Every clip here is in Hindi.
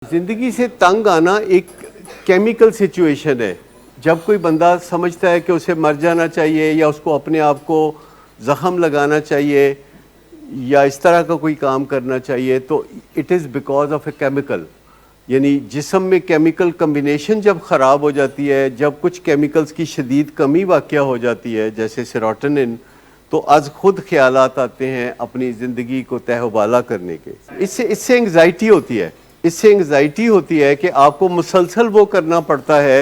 ज़िंदगी से तंग आना एक केमिकल सिचुएशन है। जब कोई बंदा समझता है कि उसे मर जाना चाहिए या उसको अपने आप को ज़ख़म लगाना चाहिए या इस तरह का कोई काम करना चाहिए, तो it is because of a chemical. यानी जिस्म में केमिकल कम्बिनेशन जब ख़राब हो जाती है, जब कुछ केमिकल्स की शदीद कमी वाक़या हो जाती है जैसे सेरोटोनिन, तो आज खुद ख्यालात आते हैं अपनी ज़िंदगी को तहवाला करने के। इससे एंग्ज़ाइटी होती है। इससे एंग्ज़ाइटी होती है कि आपको मुसलसल वो करना पड़ता है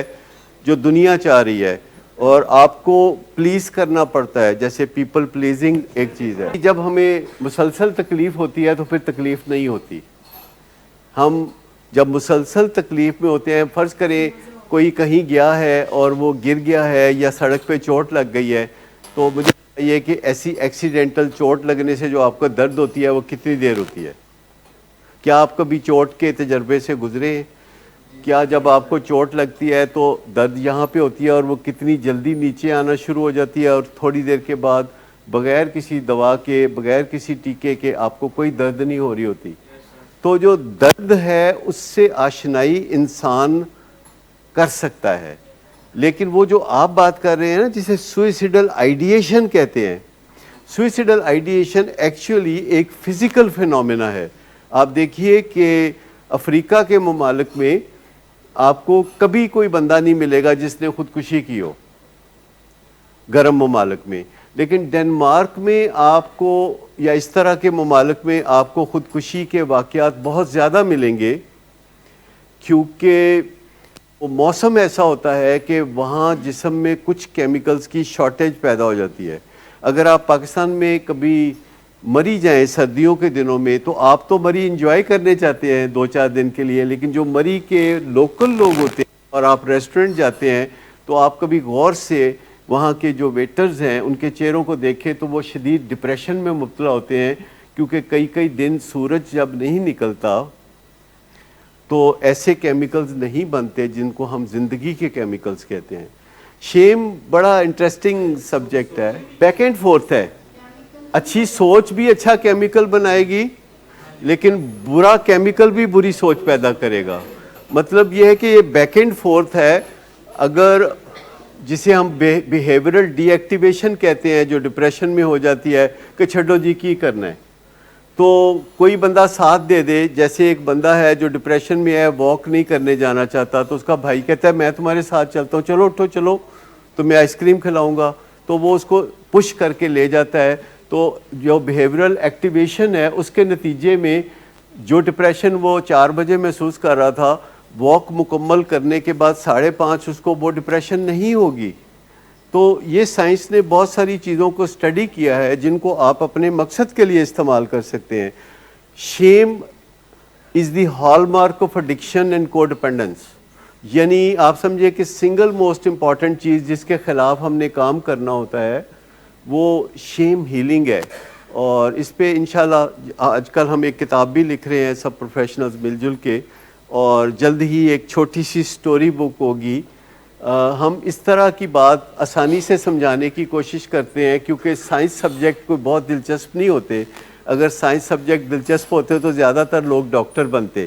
जो दुनिया चाह रही है और आपको प्लीज़ करना पड़ता है। जैसे पीपल प्लीजिंग एक चीज़ है। जब हमें मुसलसल तकलीफ़ होती है तो फिर तकलीफ़ नहीं होती। हम जब मुसलसल तकलीफ़ में होते हैं, फ़र्ज़ करें कोई कहीं गया है और वो गिर गया है या सड़क पे चोट लग गई है, तो मुझे ये कि ऐसी एक्सीडेंटल चोट लगने से जो आपको दर्द होती है वो कितनी देर होती है? क्या आप कभी चोट के तजर्बे से गुजरे हैं? क्या जब आपको चोट लगती है तो दर्द यहाँ पे होती है और वो कितनी जल्दी नीचे आना शुरू हो जाती है और थोड़ी देर के बाद बग़ैर किसी दवा के, बग़ैर किसी टीके के आपको कोई दर्द नहीं हो रही होती। तो जो दर्द है उससे आशनाई इंसान कर सकता है। लेकिन वो जो आप बात कर रहे हैं ना, जिसे सुइसिडल आइडिएशन कहते हैं, सुइसिडल आइडिएशन एक्चुअली एक फ़िज़िकल फिनोमेना है। आप देखिए कि अफ्रीका के ममालिक में आपको कभी कोई बंदा नहीं मिलेगा जिसने ख़ुदकुशी की हो, गर्म ममालिक में। लेकिन डेनमार्क में आपको या इस तरह के ममालिक में आपको ख़ुदकुशी के वाक़यात बहुत ज़्यादा मिलेंगे, क्योंकि वो मौसम ऐसा होता है कि वहाँ जिस्म में कुछ केमिकल्स की शॉर्टेज पैदा हो जाती है। अगर आप पाकिस्तान में कभी मरी जाएं सर्दियों के दिनों में, तो आप तो मरी इंजॉय करने चाहते हैं 2-4 दिन के लिए, लेकिन जो मरी के लोकल लोग होते हैं और आप रेस्टोरेंट जाते हैं तो आप कभी गौर से वहाँ के जो वेटर्स हैं उनके चेहरों को देखें तो वो शदीद डिप्रेशन में मुब्तला होते हैं, क्योंकि कई दिन सूरज जब नहीं निकलता तो ऐसे केमिकल्स नहीं बनते जिनको हम ज़िंदगी के केमिकल्स कहते हैं। शेम बड़ा इंटरेस्टिंग सब्जेक्ट है, बैक एंड फोर्थ है। अच्छी सोच भी अच्छा केमिकल बनाएगी, लेकिन बुरा केमिकल भी बुरी सोच पैदा करेगा। मतलब ये है कि ये बैक एंड फोर्थ है। अगर जिसे हम बिहेवियरल डीएक्टिवेशन कहते हैं, जो डिप्रेशन में हो जाती है कि छड्डो जी की करना है, तो कोई बंदा साथ दे दे। जैसे एक बंदा है जो डिप्रेशन में है, वॉक नहीं करने जाना चाहता, तो उसका भाई कहता है मैं तुम्हारे साथ चलता हूँ, चलो उठो चलो, तो मैं आइसक्रीम खिलाऊंगा, तो वो उसको पुश करके ले जाता है। तो जो बिहेवियरल एक्टिवेशन है उसके नतीजे में जो डिप्रेशन वो 4 बजे महसूस कर रहा था, वॉक मुकम्मल करने के बाद 5:30 उसको वो डिप्रेशन नहीं होगी। तो ये साइंस ने बहुत सारी चीज़ों को स्टडी किया है जिनको आप अपने मकसद के लिए इस्तेमाल कर सकते हैं। Shame is the hallmark of addiction and codependence. यानी आप समझिए कि सिंगल मोस्ट इम्पॉर्टेंट चीज़ जिसके ख़िलाफ़ हमने काम करना होता है वो शेम हीलिंग है। और इस पे इंशाल्लाह आजकल हम एक किताब भी लिख रहे हैं सब प्रोफेशनल्स मिलजुल के, और जल्द ही एक छोटी सी स्टोरी बुक होगी। हम इस तरह की बात आसानी से समझाने की कोशिश करते हैं, क्योंकि साइंस सब्जेक्ट कोई बहुत दिलचस्प नहीं होते। अगर साइंस सब्जेक्ट दिलचस्प होते तो ज़्यादातर लोग डॉक्टर बनते।